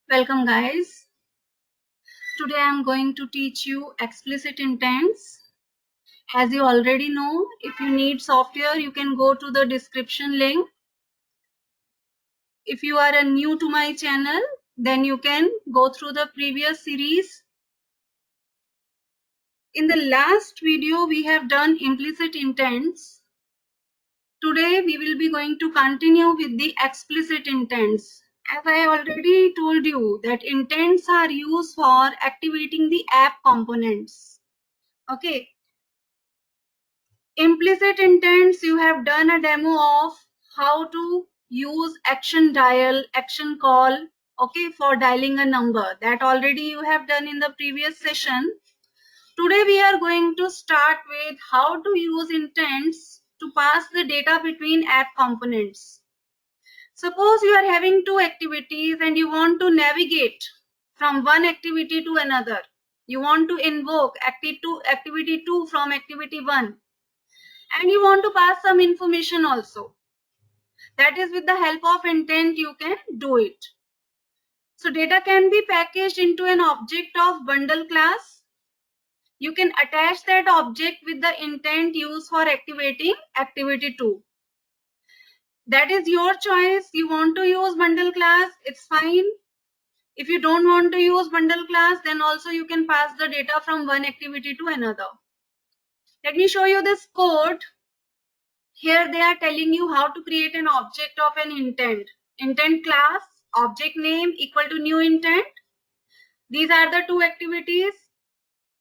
Welcome guys. Today I am going to teach you explicit intents. As you already know, if you need software, you can go to the description link. If you are new to my channel, then you can go through the previous series. In the last video, we have done implicit intents. Today we will be going to continue with the explicit intents. As I already told you that intents are used for activating the app components. Okay. Implicit intents, you have done a demo of how to use action dial, action call, okay, for dialing a number. That already you have done in the previous session. Today we are going to start with how to use intents to pass the data between app components. Suppose you are having two activities and you want to navigate from one activity to another. You want to invoke activity 2 from activity 1. And you want to pass some information also. That is, with the help of intent you can do it. So data can be packaged into an object of bundle class. You can attach that object with the intent used for activating activity 2. That is your choice. You want to use bundle class, it's fine. If you don't want to use bundle class, then also you can pass the data from one activity to another. Let me show you this code. Here they are telling you how to create an object of an intent. Intent class, object name equal to new intent. These are the two activities.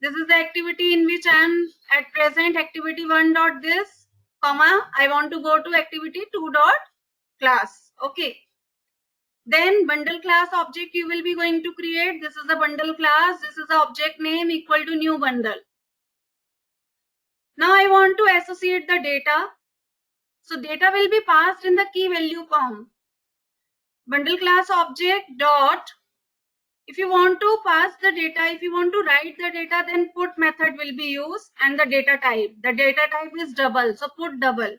This is the activity in which I am at present, activity 1 dot this, comma, I want to go to activity 2 dot class. Okay. Then bundle class object you will be going to create. This is the bundle class. This is the object name equal to new bundle. Now I want to associate the data. So data will be passed in the key value form. Bundle class object dot, if you want to pass the data, if you want to write the data, then put method will be used and the data type. The data type is double, so put double.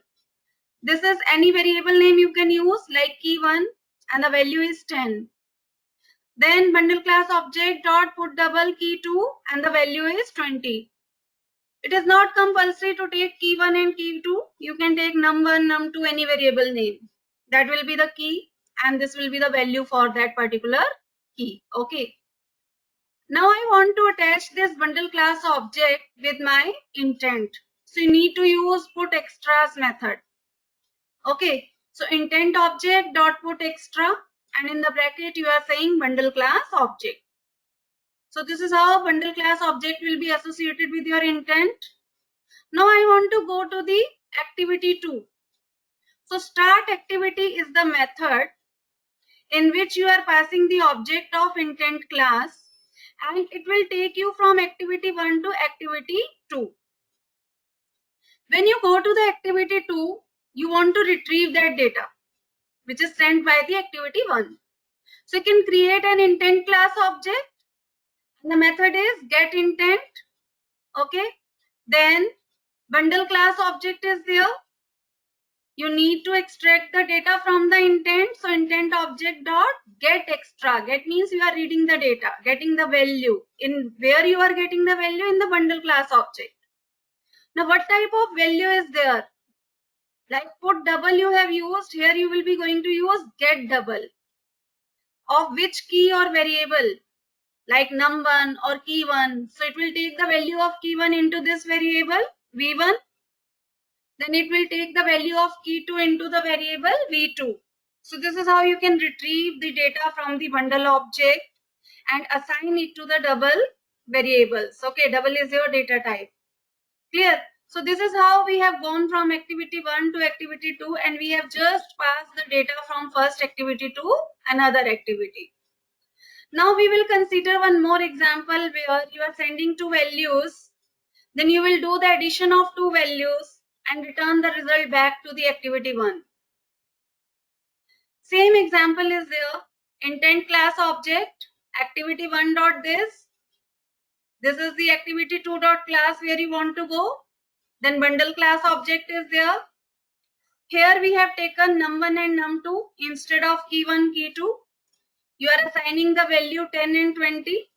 This is any variable name you can use like key1 and the value is 10. Then bundle class object dot put double key2 and the value is 20. It is not compulsory to take key1 and key2. You can take num1, num2, any variable name. That will be the key and this will be the value for that particular key. Okay. Now I want to attach this bundle class object with my intent. So you need to use put extras method. Okay. So intent object dot put extra and in the bracket you are saying bundle class object. So this is how bundle class object will be associated with your intent. Now I want to go to the activity 2. So start activity is the method in which you are passing the object of intent class and it will take you from activity 1 to activity 2. When you go to the activity 2, you want to retrieve that data which is sent by the activity 1. So you can create an intent class object and the method is get intent. Okay. Then bundle class object is there. You need to extract the data from the intent. So intent object dot get extra. Get means you are reading the data, getting the value. In where you are getting the value? In the bundle class object. Now what type of value is there? Like put double you have used. Here you will be going to use get double. Of which key or variable? Like num1 or key1. So it will take the value of key1 into this variable v1. Then it will take the value of key2 into the variable v2. So this is how you can retrieve the data from the bundle object and assign it to the double variables. Okay, double is your data type. Clear? So this is how we have gone from activity 1 to activity 2 and we have just passed the data from first activity to another activity. Now we will consider one more example where you are sending two values. Then you will do the addition of two values and return the result back to the activity 1. Same example is there. Intent class object, activity 1 dot this. This is the activity 2 dot class where you want to go. Then bundle class object is there. Here we have taken num1 and num2 instead of key1, key2. You are assigning the value 10 and 20.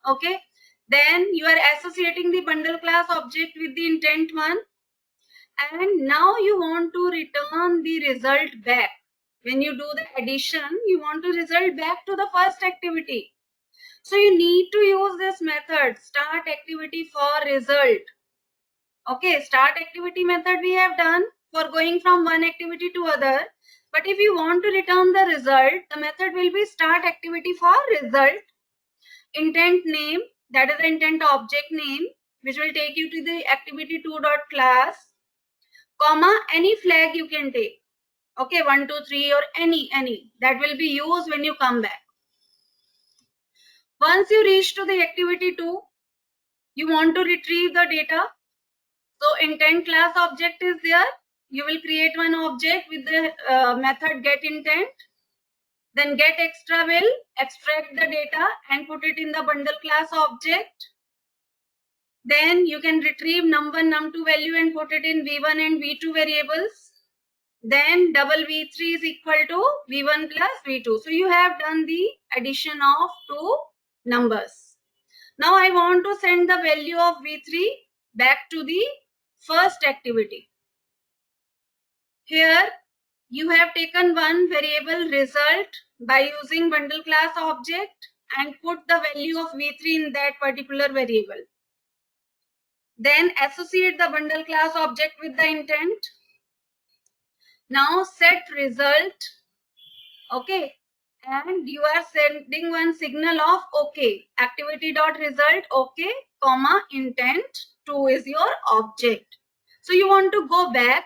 Okay. Then you are associating the bundle class object with the intent one. And now you want to return the result back. When you do the addition, you want to result back to the first activity. So you need to use this method, start activity for result. Okay, start activity method we have done for going from one activity to other. But if you want to return the result, the method will be start activity for result, intent name, that is the intent object name, which will take you to the activity2.class, comma, any flag you can take. Okay, 1, 2, 3 or any that will be used when you come back. Once you reach to the activity 2, you want to retrieve the data. So intent class object is there. You will create one object with the method get intent. Then get extra will extract the data and put it in the bundle class object. Then you can retrieve num1, num2 value and put it in v1 and v2 variables. Then double v3 is equal to v1 plus v2. So you have done the addition of two numbers. Now I want to send the value of v3 back to the first activity. Here you have taken one variable result by using bundle class object and put the value of v3 in that particular variable. Then associate the bundle class object with the intent. Now set result. Okay. And you are sending one signal of OK. Activity.result OK, comma, intent 2 is your object. So you want to go back.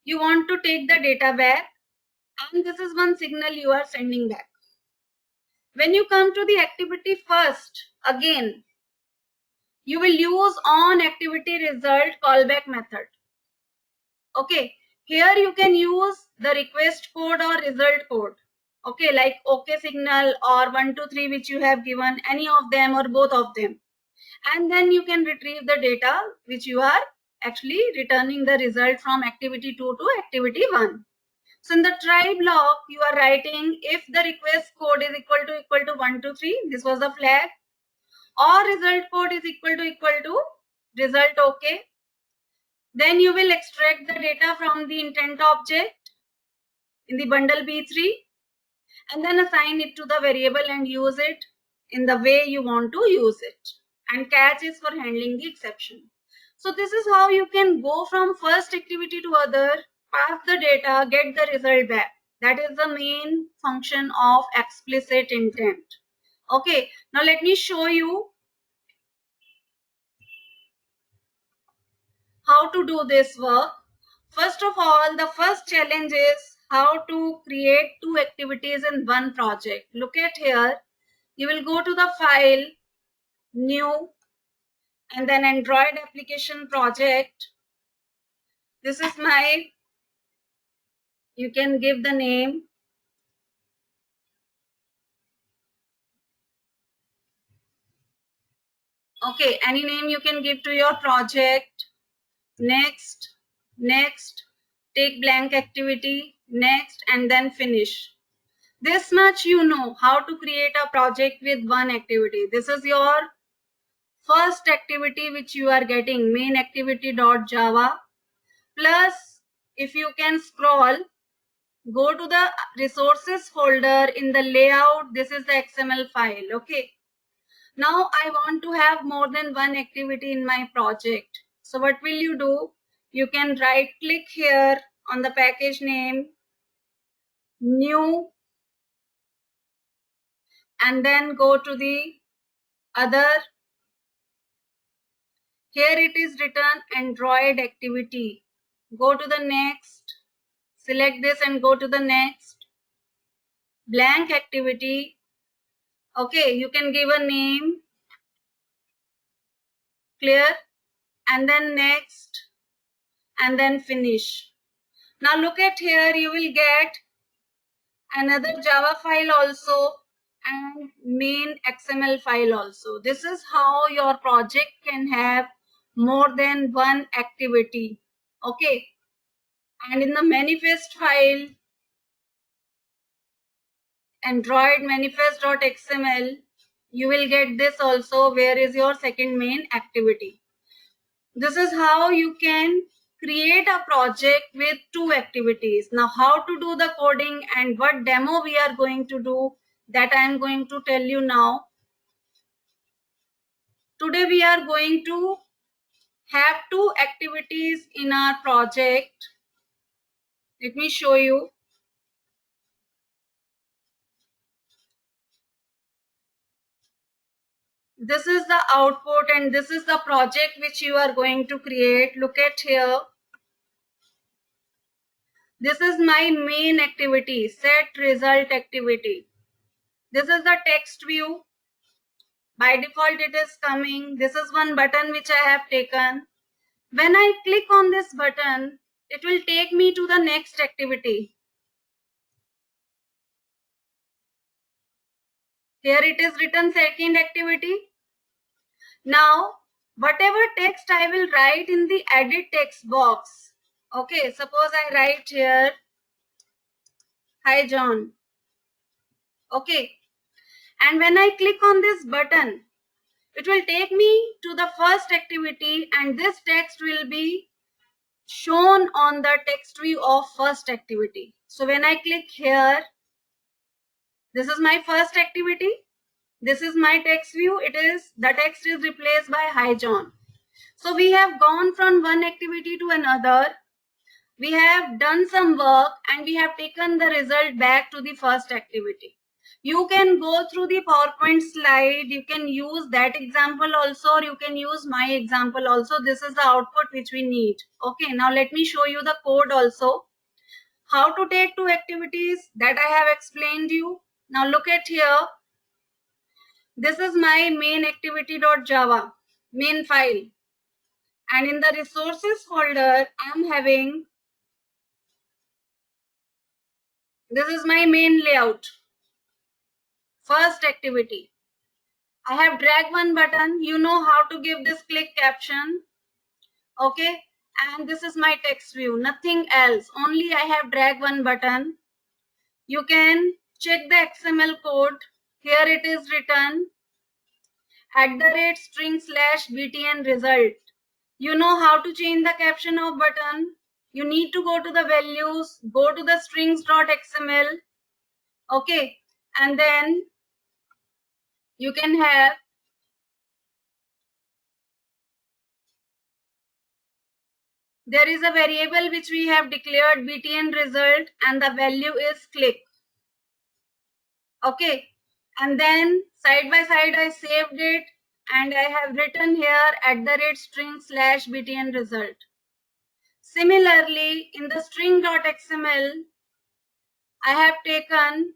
You want to take the data back. And this is one signal you are sending back. When you come to the activity first, again, you will use on activity result callback method. Okay. Here you can use the request code or result code. Okay, like OK signal or 1, 2, 3, which you have given, any of them or both of them. And then you can retrieve the data which you are actually returning the result from activity 2 to activity 1. So in the try block, you are writing if the request code is equal to 1, 2, 3, this was the flag, or result code is equal to result OK. Then you will extract the data from the intent object in the bundle B3 and then assign it to the variable and use it in the way you want to use it. And catch is for handling the exception. So this is how you can go from first activity to other, pass the data, get the result back. That is the main function of explicit intent. Okay, now let me show you how to do this work. First of all, the first challenge is how to create two activities in one project. Look at here. You will go to the file, new, and then Android application project. This is my, you can give the name. Okay, any name you can give to your project. Next, next, take blank activity, next, and then finish. This much you know how to create a project with one activity. This is your first activity which you are getting, main activity.java. Plus, if you can scroll, go to the resources folder in the layout. This is the XML file. Okay. Now I want to have more than one activity in my project. So what will you do? You can right click here on the package name, new, and then go to the other. Here it is written Android activity. Go to the next, select this and go to the next. Blank activity. Okay, you can give a name, clear, and then next, and then finish. Now look at here, you will get another Java file also and main XML file also. This is how your project can have more than one activity. Okay. And in the manifest file, Android manifest.xml, you will get this also, where is your second main activity. This is how you can create a project with 2 activities. Now how to do the coding and what demo we are going to do, that I am going to tell you now. Today we are going to have 2 activities in our project. Let me show you. This is the output and this is the project which you are going to create. Look at here. This is my main activity, set result activity. This is the text view. By default it is coming. This is one button which I have taken. When I click on this button, it will take me to the next activity. Here it is written second activity. Now, whatever text I will write in the edit text box. Okay, suppose I write here, hi John. Okay, and when I click on this button, it will take me to the first activity and this text will be shown on the text view of first activity. So when I click here, this is my first activity. This is my text view. The text is replaced by hi John. So we have gone from one activity to another. We have done some work and we have taken the result back to the first activity. You can go through the PowerPoint slide. You can use that example also, or you can use my example also. This is the output which we need. Okay, now let me show you the code also. How to take 2 activities that I have explained you. Now look at here. This is my main activity.java, main file. And in the resources folder, I am having, this is my main layout. First activity. I have dragged one button. You know how to give this click caption. Okay. And this is my text view. Nothing else. Only I have dragged one button. You can check the XML code. Here it is written @string/btn result. You know how to change the caption of button. You need to go to the values, go to the strings.xml. Okay. And then you can have, there is a variable which we have declared btn result and the value is click. Okay. And then side by side I saved it and I have written here @string/btn result. Similarly, in the string.xml, I have taken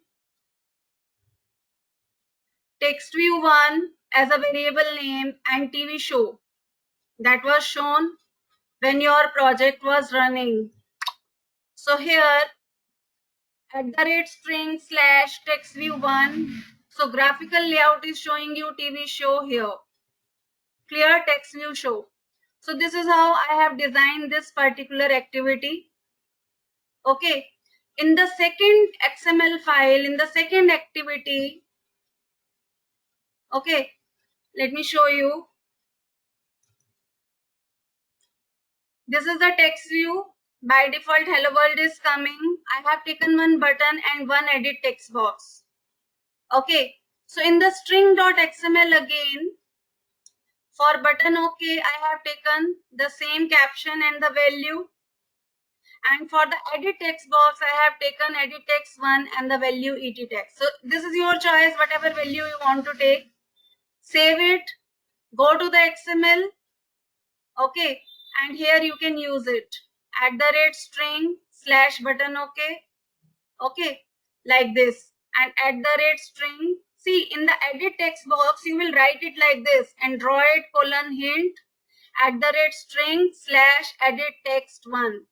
text view 1 as a variable name and TV show that was shown when your project was running. So here @string/text view 1. So graphical layout is showing you TV show here. Clear text view show. So this is how I have designed this particular activity. Okay. In the second XML file, in the second activity, okay, let me show you. This is the text view. By default, hello world is coming. I have taken one button and one edit text box. Okay. So in the string.xml again, for button OK, I have taken the same caption and the value. And for the edit text box, I have taken edit text 1 and the value et text. So this is your choice, whatever value you want to take. Save it. Go to the XML. Okay. And here you can use it. @string/button OK. Okay. Like this. And @string. See, in the edit text box, you will write it like this. Android:hint @string/edit text 1.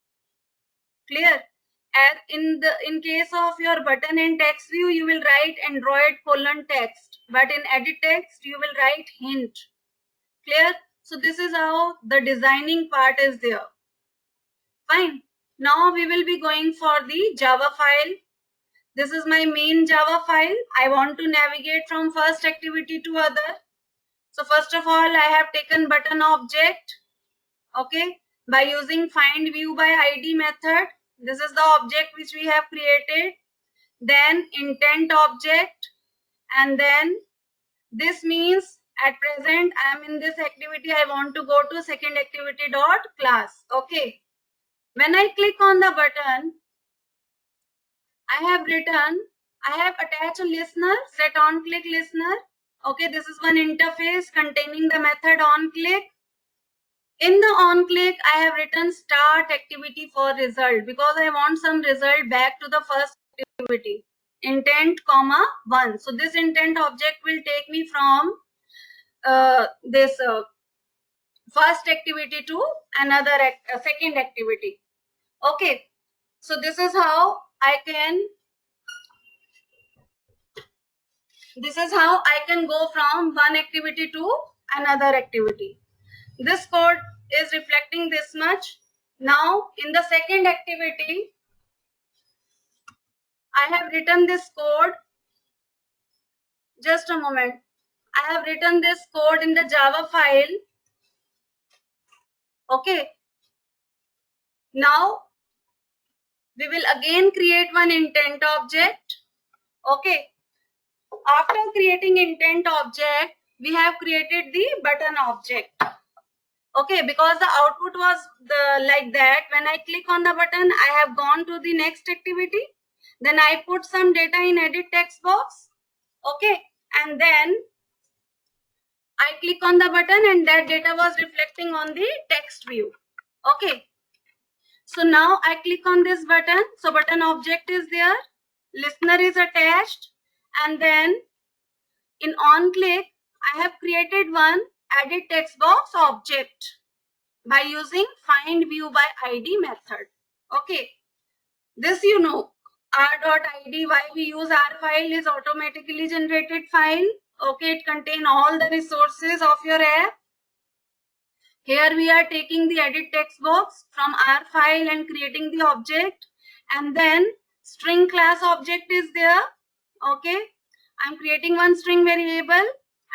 Clear? As in case of your button and text view, you will write Android:text. But in edit text, you will write hint. Clear? So this is how the designing part is there. Fine. Now we will be going for the Java file. This is my main Java file. I want to navigate from first activity to other. So first of all, I have taken button object, okay, by using find view by ID method. This is the object which we have created. Then intent object, and then this means at present I am in this activity. I want to go to second activity dot class. Okay. When I click on the button, I have attached a listener, set on click listener. Okay, this is one interface containing the method on click. In the on click, I have written start activity for result because I want some result back to the first activity. Intent, comma 1. So this intent object will take me from this first activity to another second activity. Okay, so this is how I can go from one activity to another activity. This code is reflecting this much. Now in the second activity, I have written this code. Just a moment. I have written this code in the Java file. Okay. Now we will again create one intent object. Okay. After creating intent object, we have created the button object. Okay, because the output was like that. When I click on the button, I have gone to the next activity. Then I put some data in edit text box. Okay, and then I click on the button and that data was reflecting on the text view. Okay, so now I click on this button. So button object is there, listener is attached, and then in on click, I have created one edit text box object by using find view by ID method. Okay, this you know, r.id, why we use r file is automatically generated file. Okay, it contains all the resources of your app. Here we are taking the edit text box from R file and creating the object, and then string class object is there. Okay, I'm creating one string variable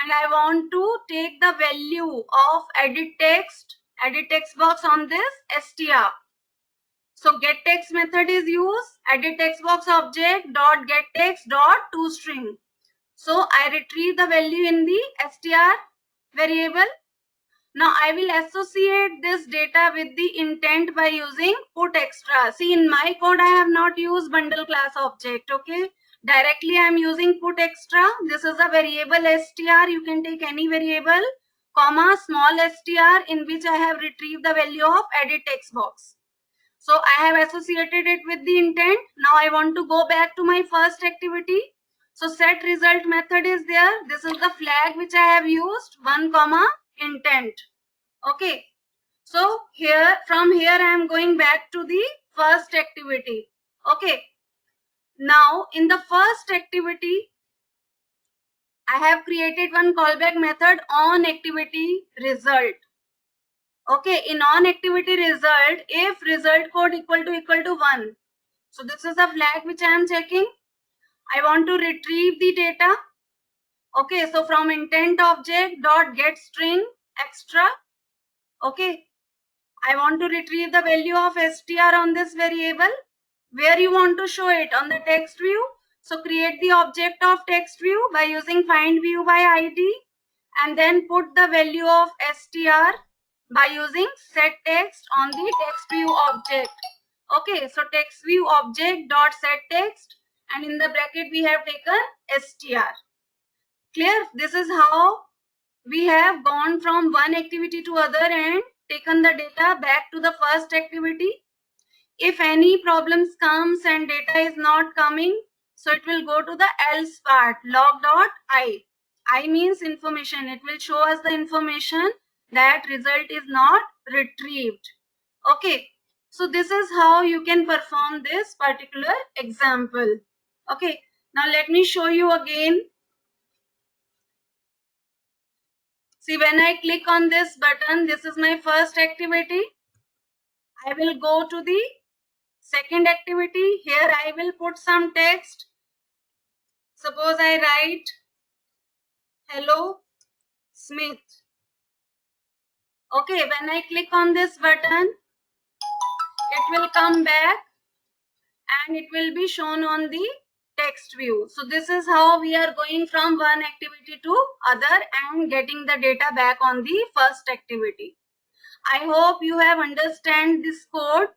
and I want to take the value of edit text box on this str. So get text method is used, edit text box object dot get text dot toString. So I retrieve the value in the str variable. Now I will associate this data with the intent by using put extra. See, in my code I have not used bundle class object. Okay, directly I am using put extra. This is a variable str. You can take any variable, comma small str, in which I have retrieved the value of edit text box. So I have associated it with the intent. Now I want to go back to my first activity. So set result method is there. This is the flag which I have used, 1 comma intent. Okay, so from here I am going back to the first activity. Okay, now in the first activity I have created one callback method on activity result. Okay, in on activity result, if result code equal to 1, so this is a flag which I am checking. I want to retrieve the data. Okay, so from intent object dot get string extra. Okay, I want to retrieve the value of str on this variable. Where you want to show it? On the text view. So create the object of text view by using find view by ID, and then put the value of str by using set text on the text view object. Okay, so text view object dot set text, and in the bracket we have taken str. Clear? This is how we have gone from one activity to other and taken the data back to the first activity. If any problems comes and data is not coming, so it will go to the else part, log.i. I means information. It will show us the information that result is not retrieved. Okay, so this is how you can perform this particular example. Okay, now let me show you again. See, when I click on this button, this is my first activity. I will go to the second activity. Here I will put some text. Suppose I write hello Smith. Okay, when I click on this button, it will come back and it will be shown on the text view. So this is how we are going from one activity to other and getting the data back on the first activity. I hope you have understand this code.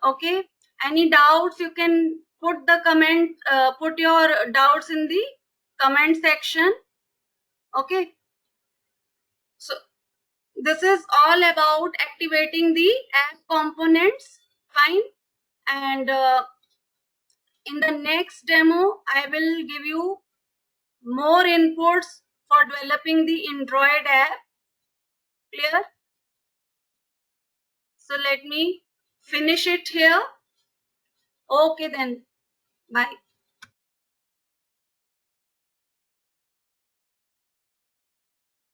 Okay, any doubts, you can put the comment, put your doubts in the comment section. Okay, so this is all about activating the app components. Fine. And in the next demo, I will give you more inputs for developing the Android app. Clear? So let me finish it here. Okay then. Bye.